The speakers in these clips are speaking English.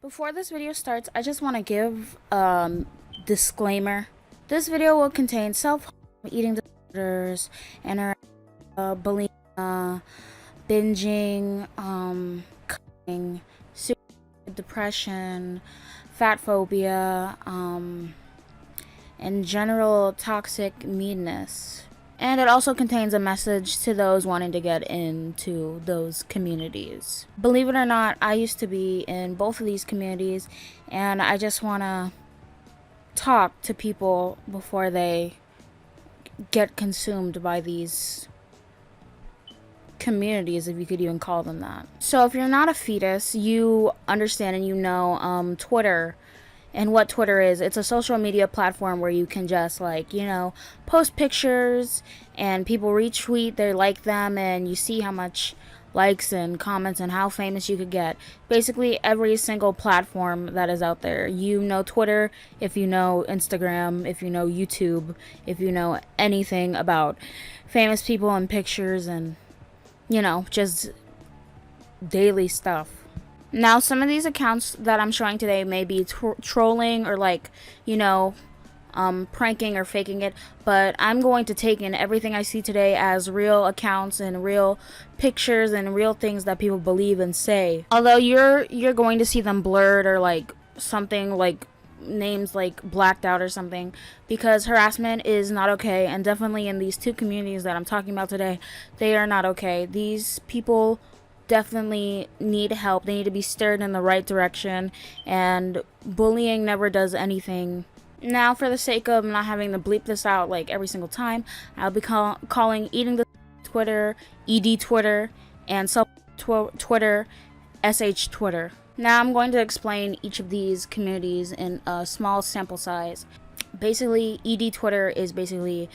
Before this video starts, I just want to give disclaimer. This video will contain self-harm, eating disorders, and bulimia, binging, cutting, suicide, depression, fat phobia, and general toxic meanness. And it also contains a message to those wanting to get into those communities. Believe it or not, I used to be in both of these communities, and I just want to talk to people before they get consumed by these communities, if you could even call them that. So if you're not a fetus, you understand and you know Twitter. And what Twitter is, it's a social media platform where you can just post pictures and people retweet, they like them, and you see how much likes and comments and how famous you could get. Basically every single platform that is out there. You know Twitter, if you know Instagram, if you know YouTube, if you know anything about famous people and pictures and just daily stuff. Now, some of these accounts that I'm showing today may be trolling or pranking or faking it, but I'm going to take in everything I see today as real accounts and real pictures and real things that people believe and say. Although you're going to see them blurred or something like names blacked out or something, because harassment is not okay, and definitely in these two communities that I'm talking about today, they are not okay. These people definitely need help. They need to be steered in the right direction, and bullying never does anything. Now, for the sake of not having to bleep this out every single time, I'll be calling eating the Twitter ed Twitter and self Twitter sh Twitter. Now I'm going to explain each of these communities in a small sample size. Basically, ed Twitter is basically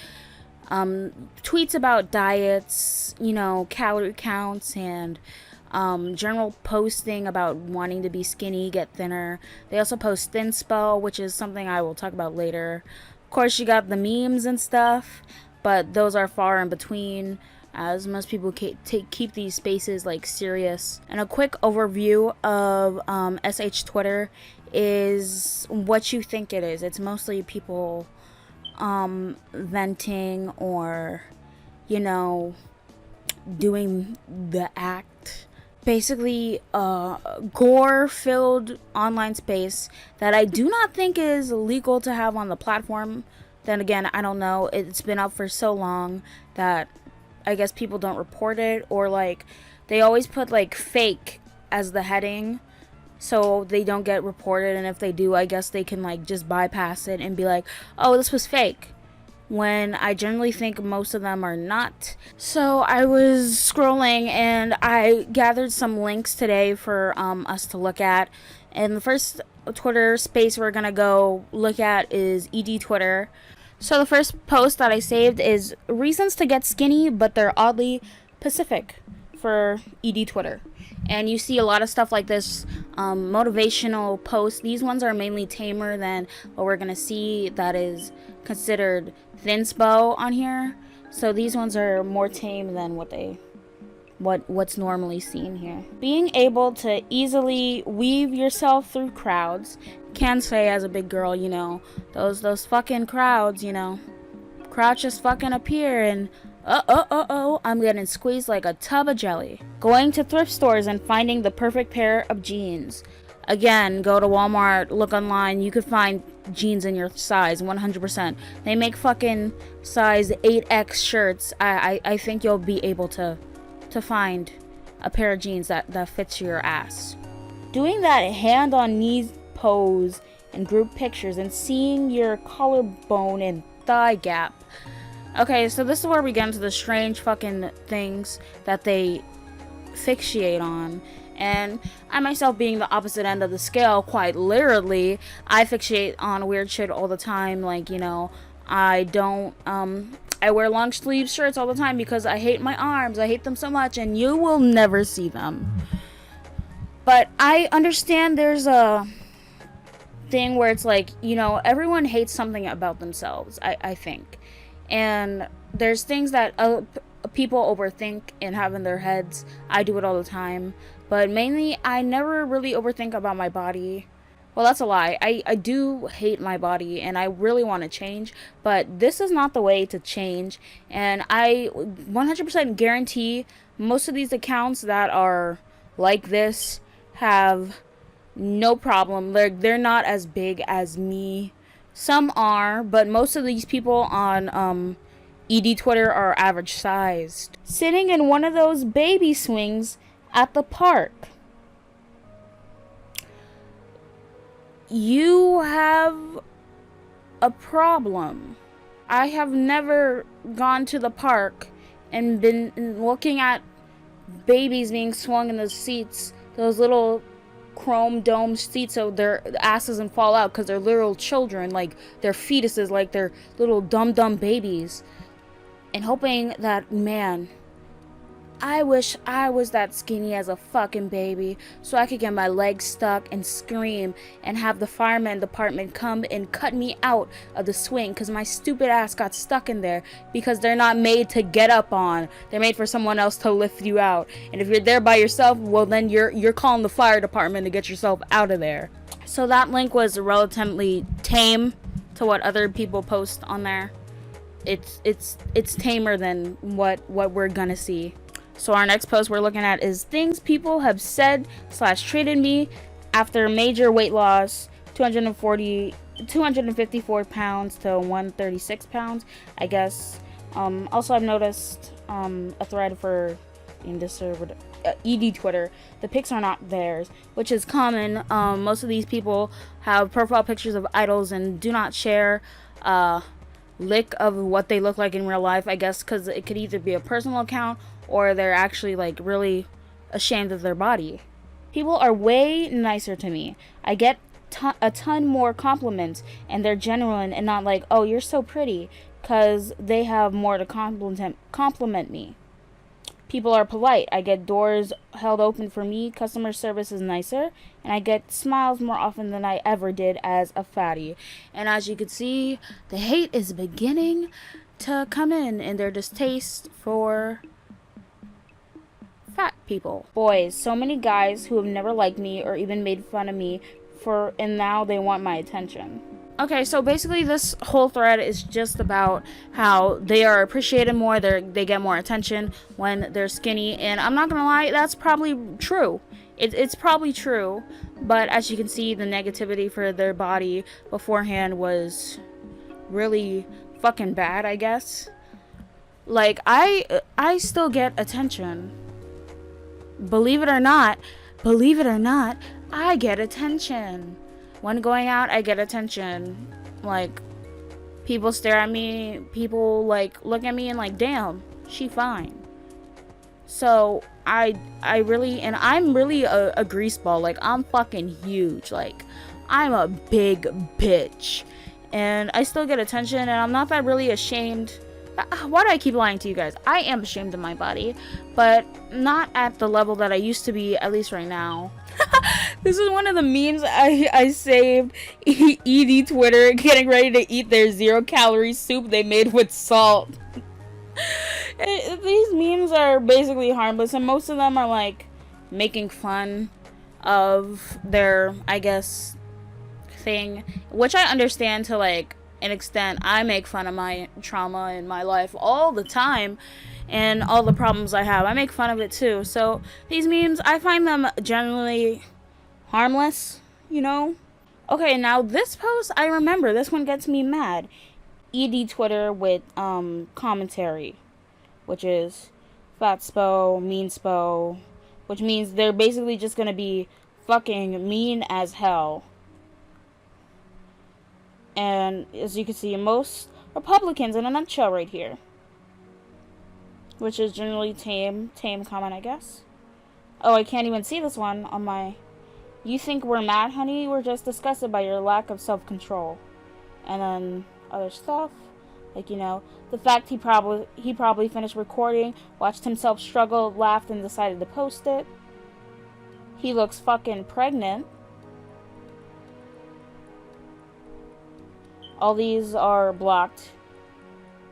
tweets about diets, calorie counts, and general posting about wanting to be skinny, get thinner. They also post thinspo, which is something I will talk about later. Of course, you got the memes and stuff, but those are far in between, as most people keep these spaces serious. And a quick overview of sh Twitter is what you think it is. It's mostly people venting or doing the act. Basically gore filled online space that I do not think is legal to have on the platform. Then again, I don't know, it's been up for so long that I guess people don't report it, or they always put fake as the heading so they don't get reported, and if they do, I guess they can just bypass it and be like, oh, this was fake, when I generally think most of them are not. So I was scrolling and I gathered some links today for us to look at, and the first Twitter space we're gonna go look at is ed Twitter. So the first post that I saved is reasons to get skinny, but they're oddly Pacific, for ed Twitter. And you see a lot of stuff like this, motivational posts. These ones are mainly tamer than what we're gonna see that is considered thinspo on here. So these ones are more tame than what's normally seen here. Being able to easily weave yourself through crowds. Can say as a big girl, those fucking crowds, crowds just fucking appear and I'm getting squeezed like a tub of jelly. Going to thrift stores and finding the perfect pair of jeans. Again, go to Walmart, look online, you could find jeans in your size, 100%. They make fucking size 8X shirts. I think you'll be able to find a pair of jeans that fits your ass. Doing that hand on knees pose in group pictures and seeing your collarbone and thigh gap. Okay, so this is where we get into the strange fucking things that they fixate on. And I myself, being the opposite end of the scale, quite literally, I fixate on weird shit all the time. I wear long sleeve shirts all the time because I hate my arms. I hate them so much, and you will never see them. But I understand there's a thing where it's everyone hates something about themselves, I think. And there's things that people overthink and have in their heads. I do it all the time. But mainly, I never really overthink about my body. Well, that's a lie. I do hate my body and I really want to change, but this is not the way to change. And I 100% guarantee most of these accounts that are like this have no problem. They're not as big as me. Some are, but most of these people on ED Twitter are average sized. Sitting in one of those baby swings at the park. You have a problem. I have never gone to the park and been looking at babies being swung in the seats, those little chrome domed seats, so their ass doesn't fall out because they're literal children, like they're fetuses, like they're little dumb babies, and hoping that, man, I wish I was that skinny as a fucking baby so I could get my legs stuck and scream and have the fireman department come and cut me out of the swing because my stupid ass got stuck in there, because they're not made to get up on. They're made for someone else to lift you out. And if you're there by yourself, well, then you're calling the fire department to get yourself out of there. So that link was relatively tame to what other people post on there. It's tamer than what we're gonna see. So our next post we're looking at is things people have said / treated me after major weight loss, 254 pounds to 136 pounds, I guess. Also, I've noticed a thread for ED Twitter. The pics are not theirs, which is common. Most of these people have profile pictures of idols and do not share lick of what they look like in real life, I guess, because it could either be a personal account or they're actually like really ashamed of their body. People are way nicer to me. I get a ton more compliments and they're genuine and not like, oh, you're so pretty, because they have more to compliment me. People are polite. I get doors held open for me. Customer service is nicer. And I get smiles more often than I ever did as a fatty. And as you can see, the hate is beginning to come in their distaste for fat people. Boys, so many guys who have never liked me or even made fun of me and now they want my attention. Okay, so basically this whole thread is just about how they are appreciated more, they get more attention when they're skinny, and I'm not gonna lie, that's probably true. It's probably true, but as you can see, the negativity for their body beforehand was really fucking bad, I guess. Like, I still get attention. Believe it or not, I get attention. When going out, I get attention. Like, people stare at me, people like look at me and like, damn, she fine. So I really, and I'm really a greaseball. Like, I'm fucking huge. Like, I'm a big bitch, and I still get attention, and I'm not that really ashamed. Why do I keep lying to you guys? I am ashamed of my body, but not at the level that I used to be, at least right now. This is one of the memes I saved. ED Twitter getting ready to eat their 0-calorie soup they made with salt. These memes are basically harmless, and most of them are like making fun of their, I guess, thing, which I understand to like an extent. I make fun of my trauma in my life all the time and all the problems I have. I make fun of it too. So these memes, I find them generally harmless, you know? Okay, now this post, I remember, this one gets me mad. ED Twitter with commentary, which is fatspo, meanspo, which means they're basically just gonna be fucking mean as hell. And as you can see, most Republicans in a nutshell right here. Which is generally tame comment, I guess. Oh, I can't even see this one on my... You think we're mad, honey? We're just disgusted by your lack of self-control. And then other stuff. Like, you know, the fact he probably finished recording, watched himself struggle, laughed, and decided to post it. He looks fucking pregnant. All these are blocked.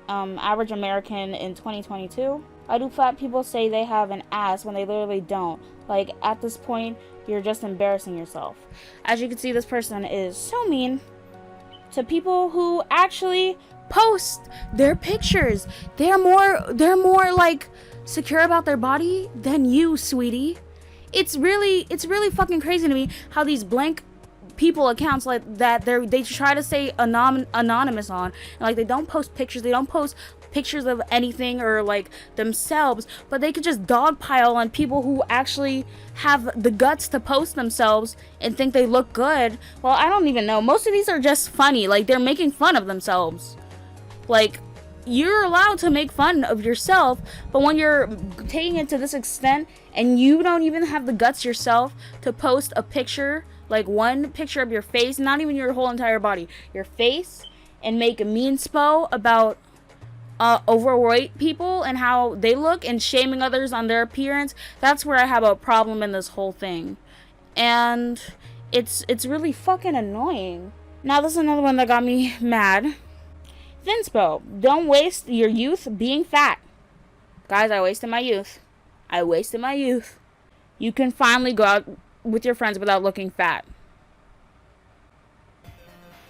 Average American in 2022. Why do fat people say they have an ass when they literally don't? Like, at this point, you're just embarrassing yourself. As you can see, this person is so mean to people who actually post their pictures. They're more like secure about their body than you, sweetie. It's really fucking crazy to me how these blank people accounts like that they try to say anonymous on, and like they don't post pictures, they don't post pictures of anything or like themselves, but they could just dogpile on people who actually have the guts to post themselves and think they look good. Well, I don't even know. Most of these are just funny. Like, they're making fun of themselves. Like, you're allowed to make fun of yourself, but when you're taking it to this extent and you don't even have the guts yourself to post a picture, like one picture of your face, not even your whole entire body, your face, and make a mean spo about overweight people and how they look and shaming others on their appearance, that's where I have a problem in this whole thing. And it's really fucking annoying. Now, this is another one that got me mad. Thinspo, don't waste your youth being fat. Guys, I wasted my youth. You can finally go out with your friends without looking fat.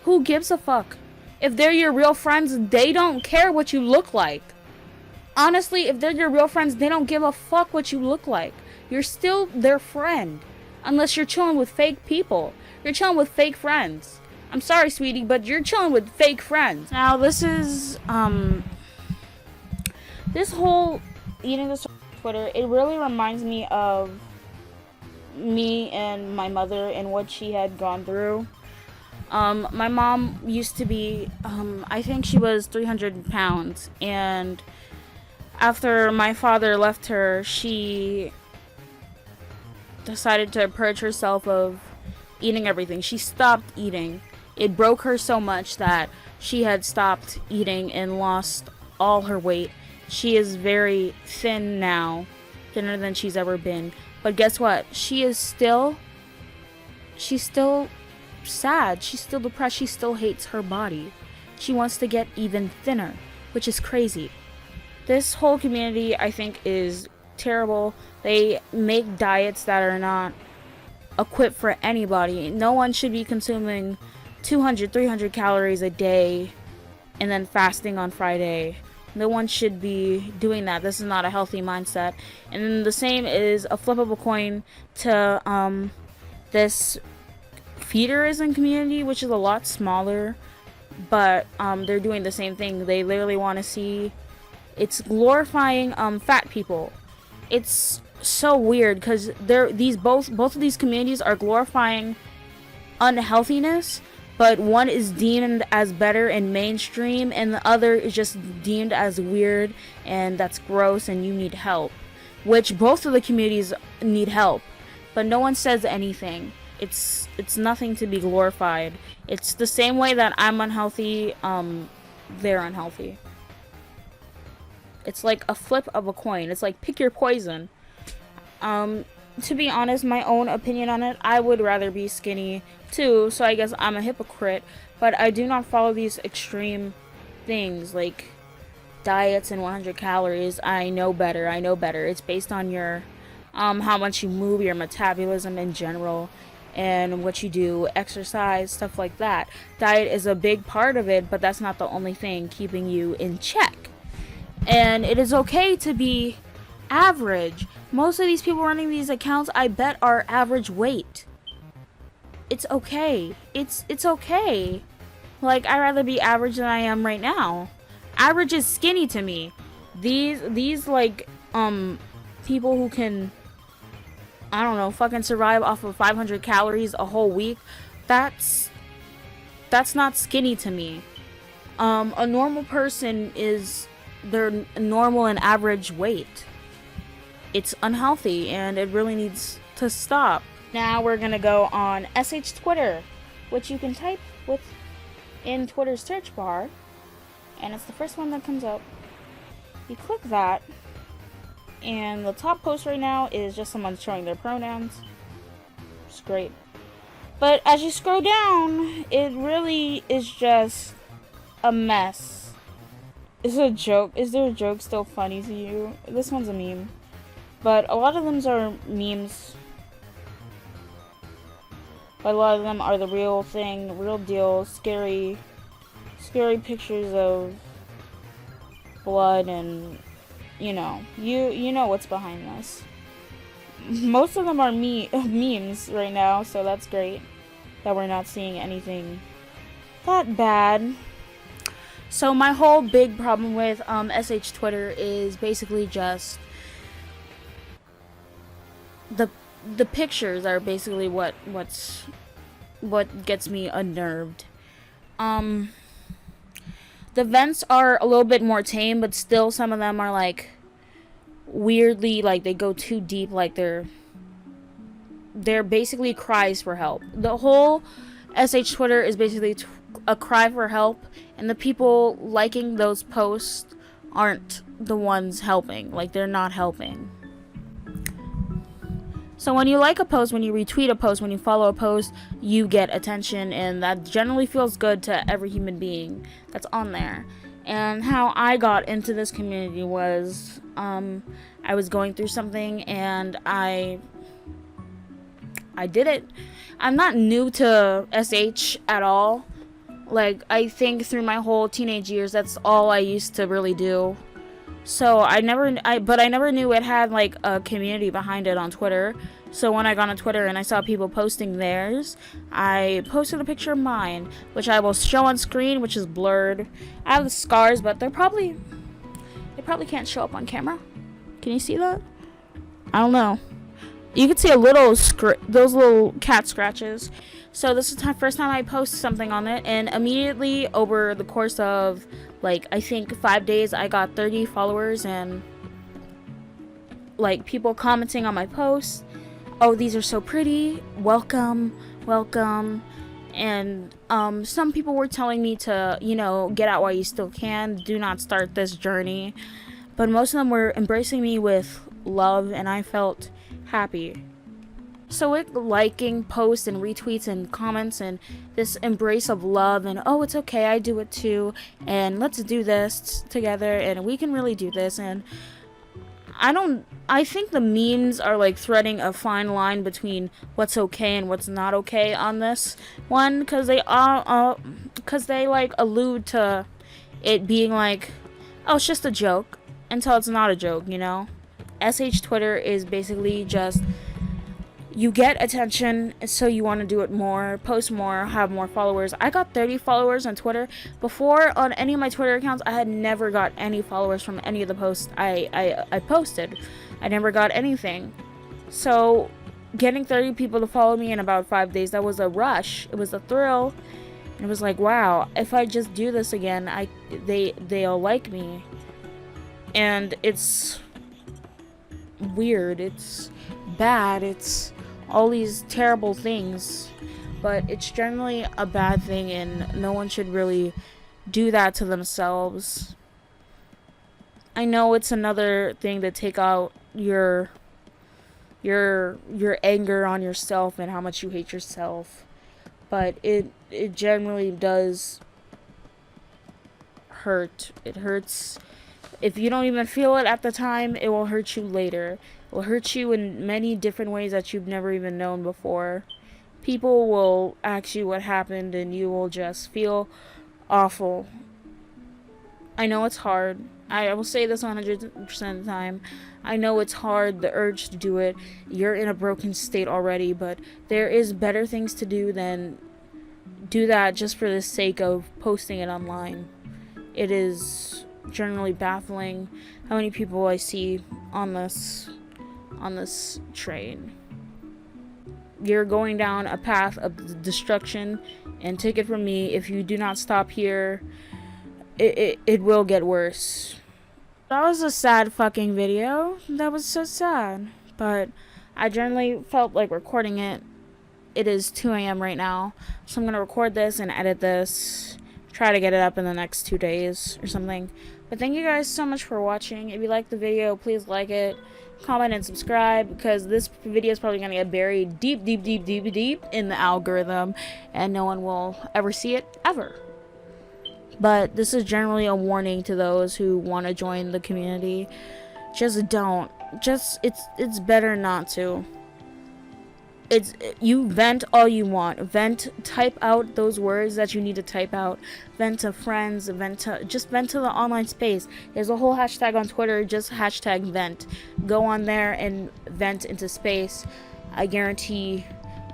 Who gives a fuck? If they're your real friends, they don't care what you look like. Honestly, if they're your real friends, they don't give a fuck what you look like. You're still their friend. Unless you're chilling with fake people. You're chilling with fake friends. I'm sorry, sweetie, but you're chilling with fake friends. Now, this is, this whole eating this Twitter, it really reminds me of me and my mother and what she had gone through. My mom used to be, I think she was 300 pounds, and after my father left her, she decided to purge herself of eating everything. She stopped eating. It broke her so much that she had stopped eating and lost all her weight. She is very thin now, thinner than she's ever been. But guess what? She's still sad. She's still depressed. She still hates her body. She wants to get even thinner, which is crazy. This whole community, I think, is terrible. They make diets that are not equipped for anybody. No one should be consuming 200, 300 calories a day and then fasting on Friday. No one should be doing that. This is not a healthy mindset. And then the same is a flip of a coin to this feederism community, which is a lot smaller, but they're doing the same thing. They literally want to see, it's glorifying fat people. It's so weird because both of these communities are glorifying unhealthiness, but one is deemed as better and mainstream and the other is just deemed as weird and that's gross and you need help, which both of the communities need help, but no one says anything. It's nothing to be glorified. It's the same way that I'm unhealthy, they're unhealthy. It's like a flip of a coin. It's like pick your poison. To be honest, my own opinion on it, I would rather be skinny too, so I guess I'm a hypocrite, but I do not follow these extreme things like diets and 100 calories. I know better. It's based on your how much you move, your metabolism in general, and what you do, exercise, stuff like that. Diet is a big part of it, but that's not the only thing keeping you in check. And it is okay to be average. Most of these people running these accounts, I bet, are average weight. It's okay. It's okay. Like, I'd rather be average than I am right now. Average is skinny to me. These like people who can, I don't know, fucking survive off of 500 calories a whole week, that's not skinny to me. A normal person is their normal and average weight. It's unhealthy and it really needs to stop. Now we're gonna go on SH Twitter, which you can type in Twitter's search bar, and it's the first one that comes up. You click that, and the top post right now is just someone showing their pronouns. It's great. But as you scroll down, it really is just a mess. Is it a joke? Is there a joke still funny to you? This one's a meme. But a lot of them are memes. But a lot of them are the real thing, real deal, scary pictures of blood and you know what's behind this. Most of them are memes right now, so that's great that we're not seeing anything that bad. So my whole big problem with SH Twitter is basically just the pictures are basically what gets me unnerved. The vents are a little bit more tame, but still some of them are like weirdly, like they go too deep, like they're basically cries for help. The whole SH Twitter is basically a cry for help, and the people liking those posts aren't the ones helping. Like, they're not helping. So when you like a post, when you retweet a post, when you follow a post, you get attention, and that generally feels good to every human being that's on there. And how I got into this community was I was going through something, and I did it. I'm not new to SH at all. Like, I think through my whole teenage years, that's all I used to really do. So I never knew it had like a community behind it on Twitter. So when I got on Twitter and I saw people posting theirs, I posted a picture of mine, which I will show on screen, which is blurred. I have the scars, but they probably can't show up on camera. Can you see that? I don't know. You can see a little those little cat scratches. So this is the first time I post something on it, and immediately over the course of like I think 5 days, I got 30 followers and like people commenting on my posts. Oh, these are so pretty. Welcome. And some people were telling me to, get out while you still can. Do not start this journey. But most of them were embracing me with love, and I felt happy. So with liking posts and retweets and comments and this embrace of love and oh, it's okay, I do it too, and let's do this together, and we can really do this. And I think the memes are like threading a fine line between what's okay and what's not okay on this one, because they like allude to it being like, oh, it's just a joke, until it's not a joke. SH Twitter is basically just, you get attention, so you want to do it more, post more, have more followers. I got 30 followers on Twitter. Before, on any of my Twitter accounts, I had never got any followers from any of the posts I posted. I never got anything. So getting 30 people to follow me in about 5 days, that was a rush. It was a thrill. And it was like, wow, if I just do this again, they'll like me. And it's weird. It's bad. It's all these terrible things, but it's generally a bad thing, and no one should really do that to themselves. I know it's another thing to take out your anger on yourself and how much you hate yourself, but it generally does hurt. It hurts. If you don't even feel it at the time, it will hurt you later. It will hurt you in many different ways that you've never even known before. People will ask you what happened, and you will just feel awful. I know it's hard. I will say this 100% of the time. I know it's hard, the urge to do it. You're in a broken state already, but there is better things to do than do that just for the sake of posting it online. It is generally baffling how many people I see on this train. You're going down a path of destruction, and take it from me, if you do not stop here, it will get worse. That was a sad fucking video. That was so sad. But I generally felt like recording it. It is 2 a.m. right now, so I'm gonna record this and edit this. Try to get it up in the next 2 days or something. But thank you guys so much for watching. If you liked the video, please like it, comment, and subscribe, because this video is probably going to get buried deep in the algorithm, and no one will ever see it, ever. But this is generally a warning to those who want to join the community. Just don't. Just it's better not to. It's you vent all you want. Vent, type out those words that you need to type out. Vent to friends, vent to the online space. There's a whole hashtag on Twitter, just hashtag vent. Go on there and vent into space. I guarantee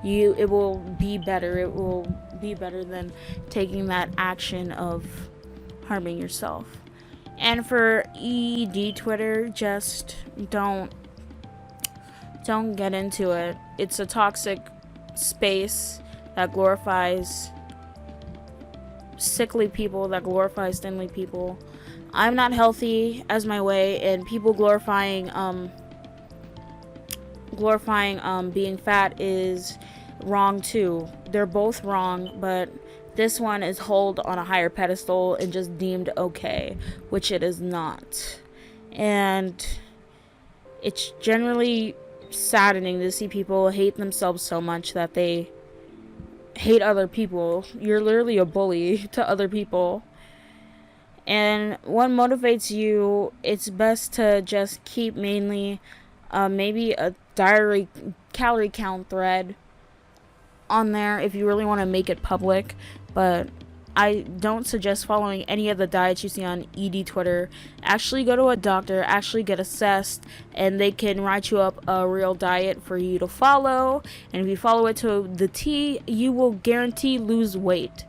you it will be better. It will be better than taking that action of harming yourself. And for ED Twitter, just don't get into it. It's a toxic space that glorifies sickly people, that glorifies thinly people. I'm not healthy as my way, and people glorifying being fat is wrong too. They're both wrong, but this one is held on a higher pedestal and just deemed okay, which it is not. And it's generally saddening to see people hate themselves so much that they hate other people. You're literally a bully to other people. And what motivates you, it's best to just keep mainly maybe a diary calorie count thread on there if you really want to make it public. But I don't suggest following any of the diets you see on ED Twitter. Actually go to a doctor, actually get assessed, and they can write you up a real diet for you to follow. And if you follow it to the T, you will guarantee lose weight.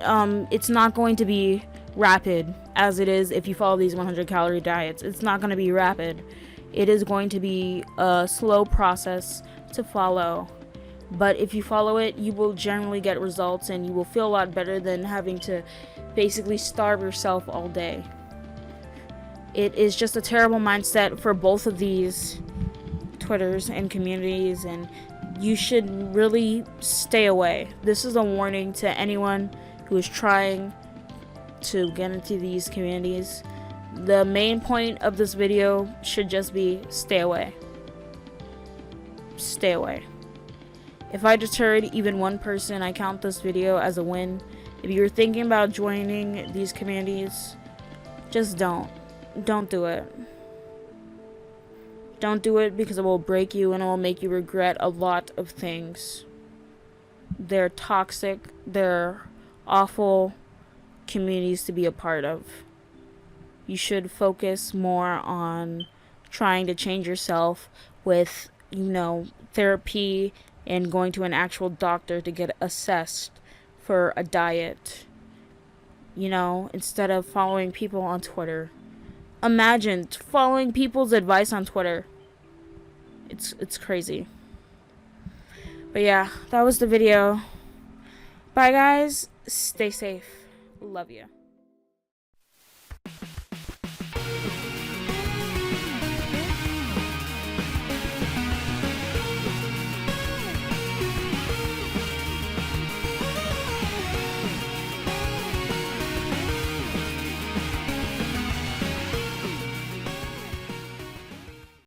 It's not going to be rapid as it is if you follow these 100 calorie diets. It's not going to be rapid. It is going to be a slow process to follow. But if you follow it, you will generally get results and you will feel a lot better than having to basically starve yourself all day. It is just a terrible mindset for both of these Twitters and communities, and you should really stay away. This is a warning to anyone who is trying to get into these communities. The main point of this video should just be stay away. Stay away. If I deterred even one person, I count this video as a win. If you're thinking about joining these communities, just don't. Don't do it. Don't do it because it will break you and it will make you regret a lot of things. They're toxic. They're awful communities to be a part of. You should focus more on trying to change yourself with, therapy and going to an actual doctor to get assessed for a diet, instead of following people on Twitter. Imagine following people's advice on Twitter. It's crazy. But yeah, that was the video. Bye guys, stay safe. Love you.